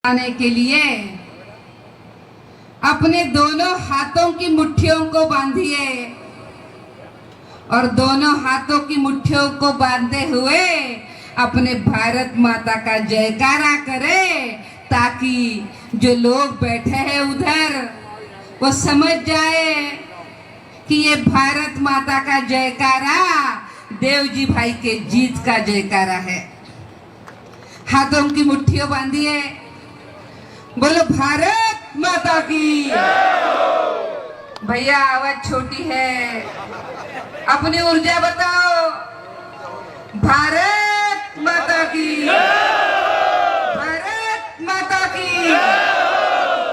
आने के लिए अपने दोनों हाथों की मुट्ठियों को बांधिए और दोनों हाथों की मुट्ठियों को बांधे हुए अपने भारत माता का जयकारा करें, ताकि जो लोग बैठे हैं उधर वो समझ जाए कि ये भारत माता का जयकारा देवजी भाई के जीत का जयकारा है। हाथों की मुट्ठियों बांधिए, बोलो भारत माता की। भैया आवाज छोटी है, अपनी ऊर्जा बताओ। भारत माता की, भारत माता की।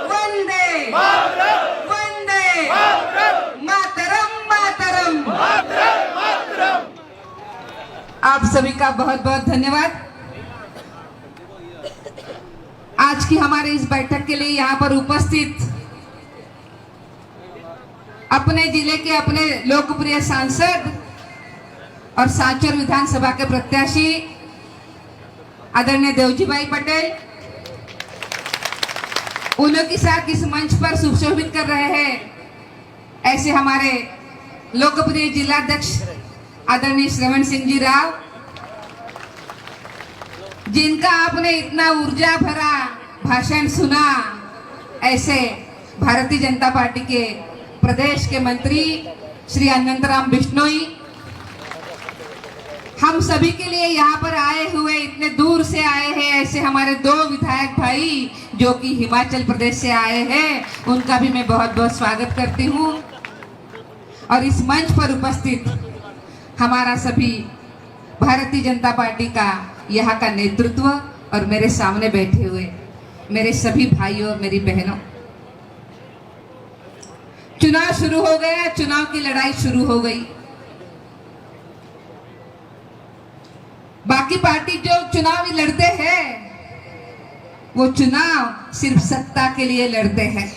वंदे वंदे मातरम मातरम। आप सभी का बहुत बहुत धन्यवाद। आज की हमारे इस बैठक के लिए यहाँ पर उपस्थित अपने जिले के अपने लोकप्रिय सांसद और सांचौर विधानसभा के प्रत्याशी आदरणीय देवजी भाई पटेल, उन्हों के साथ इस मंच पर सुशोभित कर रहे हैं ऐसे हमारे लोकप्रिय जिलाध्यक्ष आदरणीय श्रवण सिंह जी राव, जिनका आपने इतना ऊर्जा भरा भाषण सुना। ऐसे भारतीय जनता पार्टी के प्रदेश के मंत्री श्री अनंतराम बिश्नोई, हम सभी के लिए यहाँ पर आए हुए, इतने दूर से आए हैं ऐसे हमारे दो विधायक भाई जो कि हिमाचल प्रदेश से आए हैं, उनका भी मैं बहुत बहुत स्वागत करती हूँ। और इस मंच पर उपस्थित हमारा सभी भारतीय जनता पार्टी का यहाँ का नेतृत्व और मेरे सामने बैठे हुए मेरे सभी भाइयों और मेरी बहनों, चुनाव शुरू हो गया, चुनाव की लड़ाई शुरू हो गई। बाकी पार्टी जो चुनाव लड़ते हैं वो चुनाव सिर्फ सत्ता के लिए लड़ते हैं,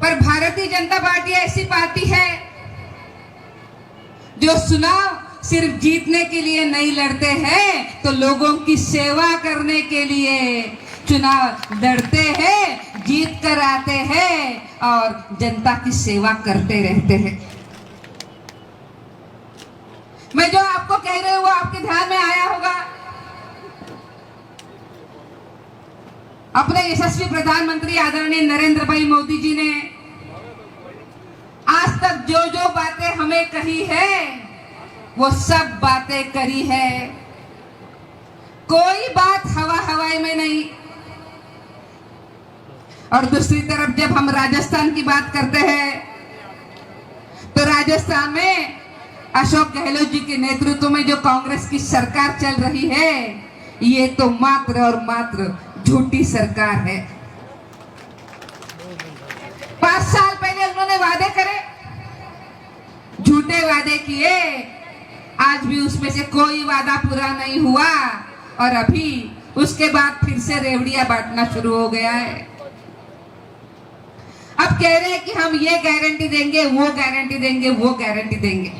पर भारतीय जनता पार्टी ऐसी पार्टी है जो चुनाव सिर्फ जीतने के लिए नहीं लड़ते हैं, तो लोगों की सेवा करने के लिए चुनाव लड़ते हैं, जीत कर आते हैं और जनता की सेवा करते रहते हैं। मैं जो आपको कह रही हूँ वो आपके ध्यान में आया होगा। अपने यशस्वी प्रधानमंत्री आदरणीय नरेंद्र भाई मोदी जी ने आज तक जो जो बातें हमें कही है वो सब बातें करी है, कोई बात हवा हवाई में नहीं। और दूसरी तरफ जब हम राजस्थान की बात करते हैं तो राजस्थान में अशोक गहलोत जी के नेतृत्व में जो कांग्रेस की सरकार चल रही है, ये तो मात्र और मात्र झूठी सरकार है। 5 साल पहले उन्होंने वादे करे, झूठे वादे किए, आज भी उसमें से कोई वादा पूरा नहीं हुआ और अभी उसके बाद फिर से रेवड़ियां बांटना शुरू हो गया है। अब कह रहे हैं कि हम ये गारंटी देंगे, वो गारंटी देंगे, वो गारंटी देंगे।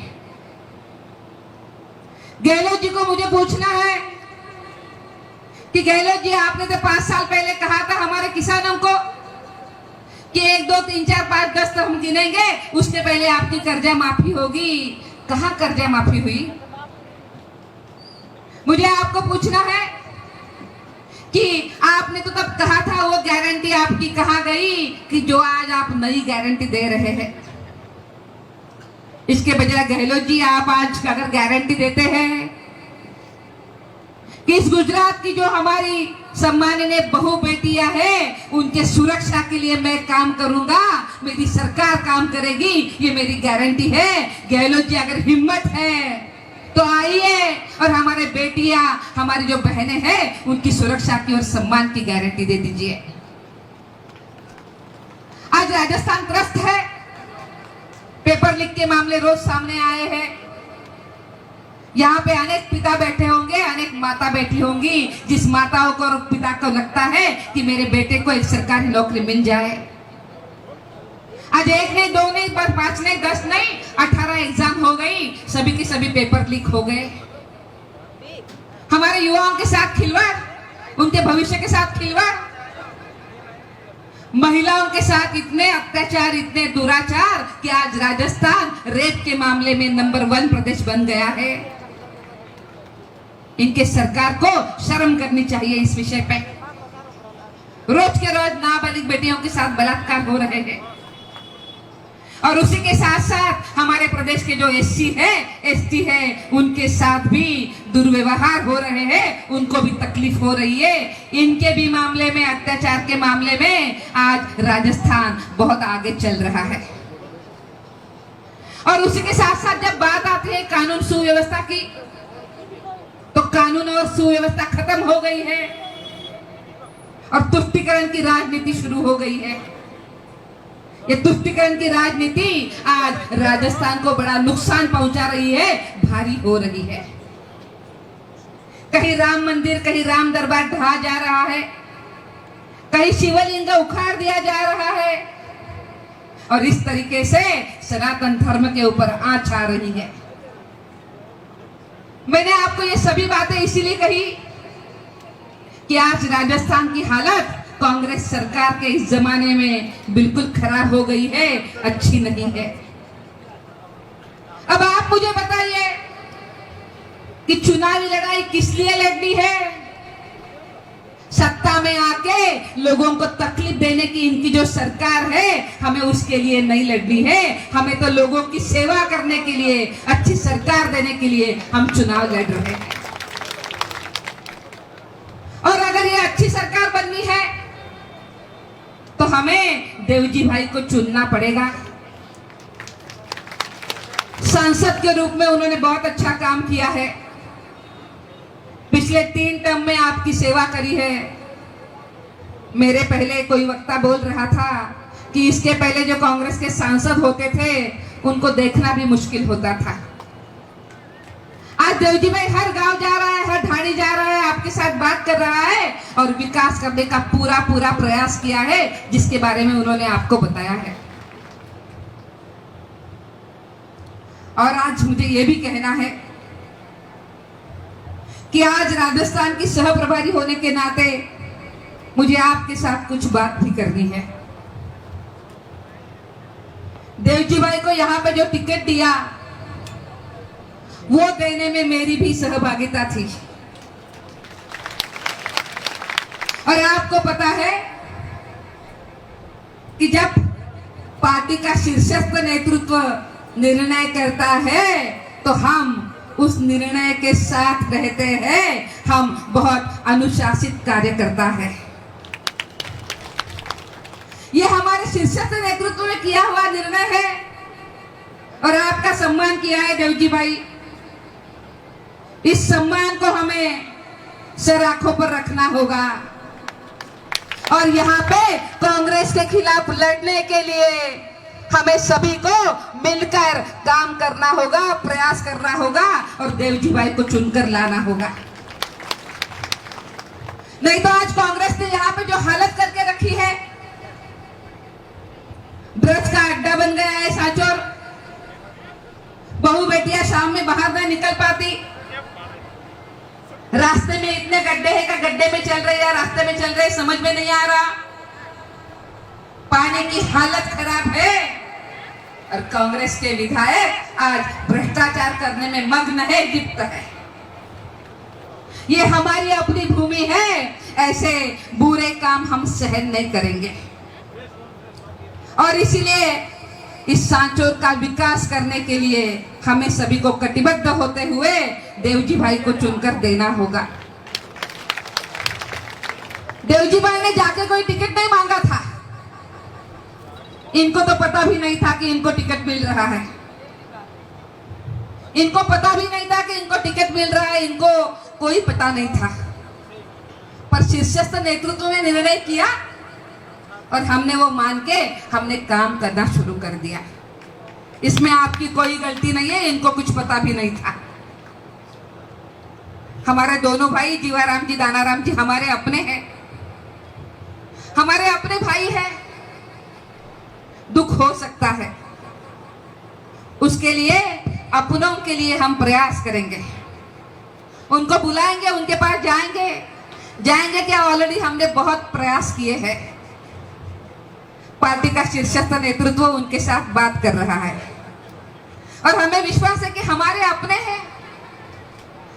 गहलोत जी को मुझे पूछना है कि गहलोत जी, आपने तो 5 साल पहले कहा था हमारे किसानों को कि 1 2 3 4 5 10 तक हम गिनेंगे, उसके पहले आपकी कर्जा माफी होगी। कहाँ कर्जा माफी हुई? मुझे आपको पूछना है कि आपने तो तब कहा था, वो गारंटी आपकी कहाँ गई कि जो आज आप नई गारंटी दे रहे हैं? इसके बजाय गहलोत जी, आप आज अगर गारंटी देते हैं कि इस गुजरात की जो हमारी सम्माननीय बहू बेटियां हैं, उनके सुरक्षा के लिए मैं काम करूंगा, मेरी सरकार काम करेगी, ये मेरी गारंटी है। गहलोत जी, अगर हिम्मत है तो आइए और हमारे बेटियां, हमारी जो बहनें हैं, उनकी सुरक्षा की और सम्मान की गारंटी दे दीजिए। आज राजस्थान त्रस्त है, पेपर लीक के मामले रोज सामने आए हैं। यहाँ पे अनेक पिता बैठे होंगे, अनेक माता बैठी होंगी, जिस माताओं को और पिता को लगता है कि मेरे बेटे को एक सरकारी नौकरी मिल जाए। आज 1 नहीं 2 नहीं 5 नहीं 10 नहीं 18 एग्जाम हो गई, सभी के सभी पेपर लीक हो गए। हमारे युवाओं के साथ खिलवाड़, उनके भविष्य के साथ खिलवाड़, महिलाओं के साथ इतने अत्याचार, इतने दुराचार कि आज राजस्थान रेप के मामले में नंबर 1 प्रदेश बन गया है। इनके सरकार को शर्म करनी चाहिए इस विषय पे। रोज के रोज नाबालिग बेटियों के साथ बलात्कार हो रहे हैं और उसी के साथ साथ हमारे प्रदेश के जो एससी है, एसटी है, उनके साथ भी दुर्व्यवहार हो रहे हैं, उनको भी तकलीफ हो रही है। इनके भी मामले में, अत्याचार के मामले में आज राजस्थान बहुत आगे चल रहा है। और उसी के साथ साथ जब बात आती है कानून सुव्यवस्था की, तो कानून और सुव्यवस्था खत्म हो गई है और तुष्टीकरण की राजनीति शुरू हो गई है। ये तुष्टीकरण की राजनीति आज राजस्थान को बड़ा नुकसान पहुंचा रही है, भारी हो रही है। कहीं राम मंदिर, कहीं राम दरबार ढहा जा रहा है, कहीं शिवलिंग उखाड़ दिया जा रहा है और इस तरीके से सनातन धर्म के ऊपर आंच आ रही है। मैंने आपको ये सभी बातें इसीलिए कही कि आज राजस्थान की हालत कांग्रेस सरकार के इस जमाने में बिल्कुल खराब हो गई है, अच्छी नहीं है। अब आप मुझे बताइए कि चुनावी लड़ाई किस लिए लड़नी है? सत्ता में आके लोगों को तकलीफ देने की इनकी जो सरकार है, हमें उसके लिए नहीं लड़नी है। हमें तो लोगों की सेवा करने के लिए, अच्छी सरकार देने के लिए हम चुनाव लड़ रहे हैं। और अगर ये अच्छी सरकार बननी है तो हमें देवजी भाई को चुनना पड़ेगा। सांसद के रूप में उन्होंने बहुत अच्छा काम किया है, पिछले 3 टर्म में आपकी सेवा करी है। मेरे पहले कोई वक्ता बोल रहा था कि इसके पहले जो कांग्रेस के सांसद होते थे उनको देखना भी मुश्किल होता था। आज देवजी भाई हर गांव जा रहा है, हर ढाणी जा रहा है, आपके साथ बात कर रहा है और विकास करने का पूरा प्रयास किया है, जिसके बारे में उन्होंने आपको बताया है। और आज मुझे यह भी कहना है कि आज राजस्थान की सह प्रभारी होने के नाते मुझे आपके साथ कुछ बात भी करनी है। देवजी भाई को यहाँ पे जो टिकट दिया वो देने में मेरी भी सहभागिता थी। और आपको पता है कि जब पार्टी का शीर्षस्थ नेतृत्व निर्णय करता है तो हम उस निर्णय के साथ रहते हैं। हम बहुत अनुशासित कार्यकर्ता है। ये हमारे शीर्षस्थ नेतृत्व में किया हुआ निर्णय है और आपका सम्मान किया है देवजी भाई। इस सम्मान को हमें सर आंखों पर रखना होगा और यहाँ पे कांग्रेस के खिलाफ लड़ने के लिए हमें सभी को मिलकर काम करना होगा, प्रयास करना होगा और देवजी भाई को चुनकर लाना होगा। नहीं तो आज कांग्रेस ने यहाँ पे जो हालत करके रखी है, ब्रज का अड्डा बन गया है सांचौर। बहू बेटियां शाम में बाहर नहीं निकल पाती, रास्ते में इतने गड्ढे हैं का गड्ढे में चल रहे या रास्ते में चल रहे समझ में नहीं आ रहा। पानी की हालत खराब है और कांग्रेस के विधायक आज भ्रष्टाचार करने में मग्न है, लिप्त है। ये हमारी अपनी भूमि है, ऐसे बुरे काम हम सहन नहीं करेंगे और इसीलिए इस सांचौर का विकास करने के लिए हमें सभी को कटिबद्ध होते हुए देवजी भाई को चुनकर देना होगा। देवजी भाई ने जाके कोई टिकट नहीं मांगा था, इनको तो पता भी नहीं था कि इनको टिकट मिल रहा है। इनको पता भी नहीं था कि इनको टिकट मिल रहा है, इनको कोई पता नहीं था। पर शीर्षस्थ नेतृत्व ने निर्णय किया और हमने वो मान के हमने काम करना शुरू कर दिया। इसमें आपकी कोई गलती नहीं है, इनको कुछ पता भी नहीं था। हमारे दोनों भाई जीवाराम जी, दानाराम जी हमारे अपने हैं, हमारे अपने भाई हैं। दुख हो सकता है, उसके लिए, अपनों के लिए हम प्रयास करेंगे। उनको बुलाएंगे, उनके पास जाएंगे, जाएंगे क्या, ऑलरेडी हमने बहुत प्रयास किए हैं। पार्टी का शीर्षस्थ नेतृत्व उनके साथ बात कर रहा है और हमें विश्वास है कि हमारे अपने हैं,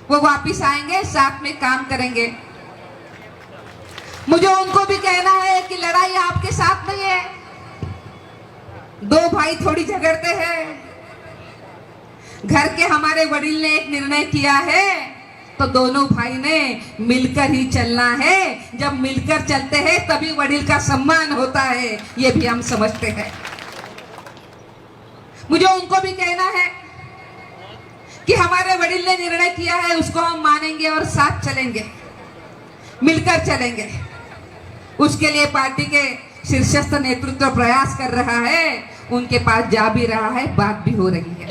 वो वापिस आएंगे, साथ में काम करेंगे। मुझे उनको भी कहना है कि लड़ाई आपके साथ नहीं है। दो भाई थोड़ी झगड़ते हैं, घर के हमारे वडील ने एक निर्णय किया है तो दोनों भाई ने मिलकर ही चलना है। जब मिलकर चलते हैं तभी वडील का सम्मान होता है, ये भी हम समझते हैं। मुझे उनको भी कहना है कि हमारे वडील ने निर्णय किया है उसको हम मानेंगे और साथ चलेंगे, मिलकर चलेंगे। उसके लिए पार्टी के शीर्षस्थ नेतृत्व प्रयास कर रहा है, उनके पास जा भी रहा है, बात भी हो रही है।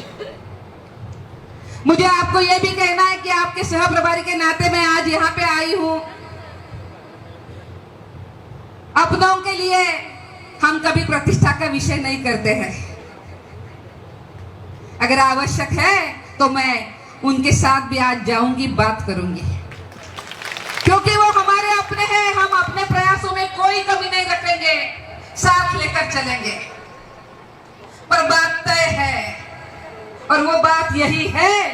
मुझे आपको यह भी कहना है कि आपके सह प्रभारी के नाते मैं आज यहाँ पे आई हूं। अपनों के लिए हम कभी प्रतिष्ठा का विषय नहीं करते हैं। अगर आवश्यक है तो मैं उनके साथ भी आज जाऊंगी, बात करूंगी, क्योंकि वो हमारे अपने हैं। हम अपने प्रयासों में कोई कमी नहीं रखेंगे, साथ लेकर चलेंगे। पर बात तय है और वो बात यही है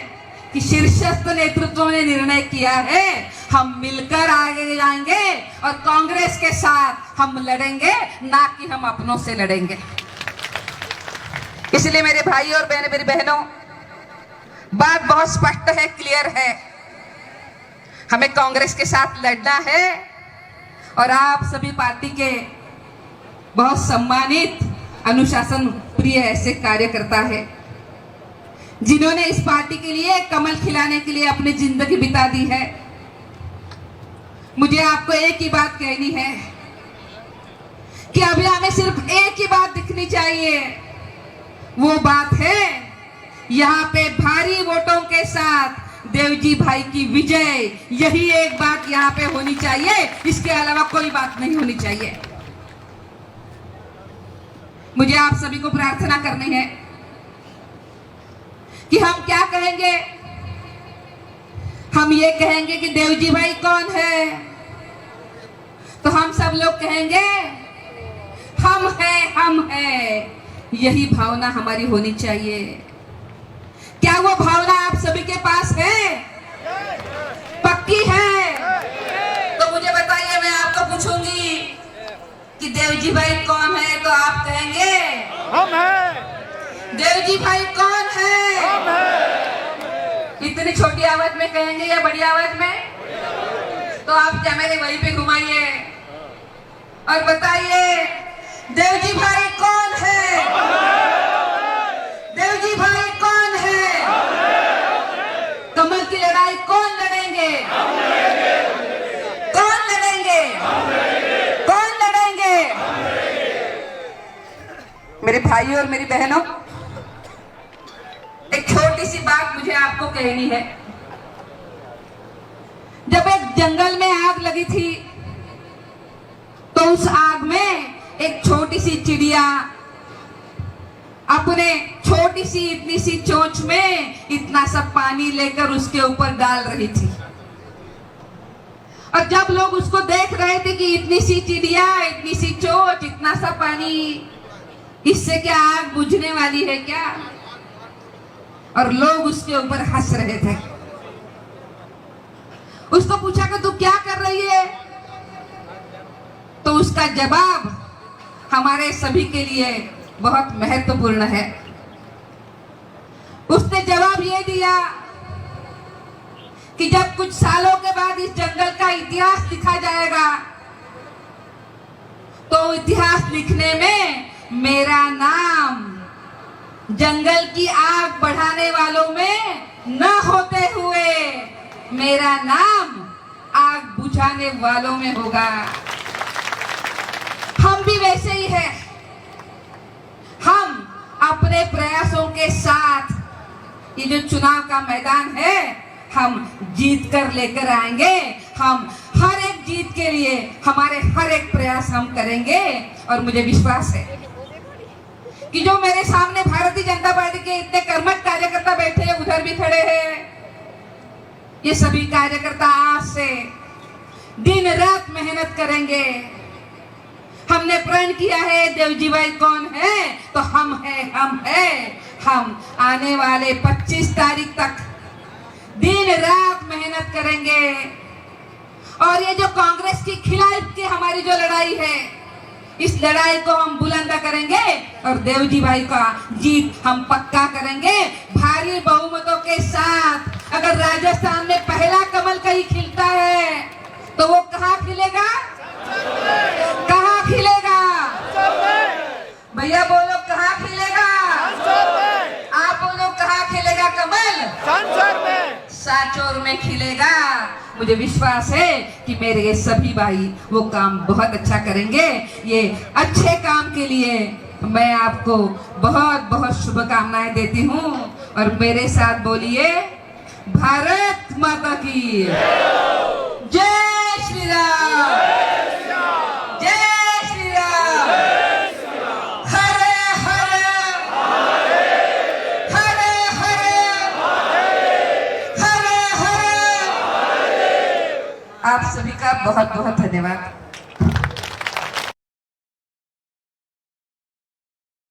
कि शीर्षस्थ नेतृत्व ने निर्णय किया है हम मिलकर आगे जाएंगे और कांग्रेस के साथ हम लड़ेंगे, ना कि हम अपनों से लड़ेंगे। इसलिए मेरे भाई और बहनें, मेरी बहनों, बात बहुत स्पष्ट है, क्लियर है। हमें कांग्रेस के साथ लड़ना है और आप सभी पार्टी के बहुत सम्मानित, अनुशासन प्रिय ऐसे कार्यकर्ता है जिन्होंने इस पार्टी के लिए कमल खिलाने के लिए अपनी जिंदगी बिता दी है। मुझे आपको एक ही बात कहनी है कि अभी हमें सिर्फ एक ही बात दिखनी चाहिए। वो बात है यहाँ पे भारी वोटों के साथ देवजी भाई की विजय। यही एक बात यहाँ पे होनी चाहिए, इसके अलावा कोई बात नहीं होनी चाहिए। मुझे आप सभी को प्रार्थना करनी है कि हम क्या कहेंगे। हम ये कहेंगे कि देवजी भाई कौन है, तो हम सब लोग कहेंगे हम हैं, हम हैं। यही भावना हमारी होनी चाहिए। क्या वो भावना आप सभी के पास है? पक्की है? तो मुझे बताइए, मैं आपको पूछूंगी कि देवजी भाई कौन है, तो आप कहेंगे हम हैं। देवजी भाई कौन है? हम हैं। इतनी छोटी आवाज में कहेंगे या बड़ी आवाज में? तो आप कैमरे वहीं पे घुमाइए और बताइए देवजी भाई कौन है? देवजी भाई कौन है? कमल की लड़ाई कौन लड़ेंगे? कौन लड़ेंगे? कौन लड़ेंगे? मेरे भाई और मेरी बहनों, एक छोटी सी बात मुझे आपको कहनी है। जब एक जंगल में आग लगी थी तो उस आग में एक छोटी सी चिड़िया अपने छोटी सी इतनी सी चोंच में इतना सा पानी लेकर उसके ऊपर डाल रही थी। और जब लोग उसको देख रहे थे कि इतनी सी चिड़िया, इतनी सी चोंच, इतना सा पानी, इससे क्या आग बुझने वाली है क्या? और लोग उसके ऊपर हंस रहे थे। उसको पूछा कि तू क्या कर रही है? तो उसका जवाब हमारे सभी के लिए बहुत महत्वपूर्ण है। उसने जवाब ये दिया कि जब कुछ सालों के बाद इस जंगल का इतिहास लिखा जाएगा तो इतिहास लिखने में मेरा नाम जंगल की आग बढ़ाने वालों में न होते हुए मेरा नाम आग बुझाने वालों में होगा। हम भी वैसे ही हैं। हम अपने प्रयासों के साथ ये जो चुनाव का मैदान है हम जीत कर लेकर आएंगे। हम हर एक जीत के लिए हमारे हर एक प्रयास हम करेंगे। और मुझे विश्वास है कि जो मेरे सामने भारतीय जनता पार्टी के इतने कर्मठ कार्यकर्ता बैठे हैं, उधर भी खड़े हैं, ये सभी कार्यकर्ता आज से दिन रात मेहनत करेंगे। हमने प्रण किया है देवजी भाई कौन है, तो हम है। हम आने वाले 25 तारीख तक दिन रात मेहनत करेंगे। और ये जो कांग्रेस के खिलाफ की हमारी जो लड़ाई है, इस लड़ाई को हम बुलंद करेंगे और देवजी भाई का जीत हम पक्का करेंगे भारी बहुमतों के साथ। अगर राजस्थान में पहला कमल कहीं खिलता है तो वो कहाँ खिलेगा, कहाँ खिलेगा? भैया बोलो कहाँ खिलेगा? आप बोलो कहाँ खिलेगा कमल? संसद में, सांचौर में खिलेगा। मुझे विश्वास है कि मेरे ये सभी भाई वो काम बहुत अच्छा करेंगे। ये अच्छे काम के लिए मैं आपको बहुत बहुत शुभकामनाएं देती हूँ। और मेरे साथ बोलिए भारत माता की जय श्री राम, जय श्री राम, हरे हरे, हरे हरे, हरे हरे। आप सभी का बहुत बहुत धन्यवाद।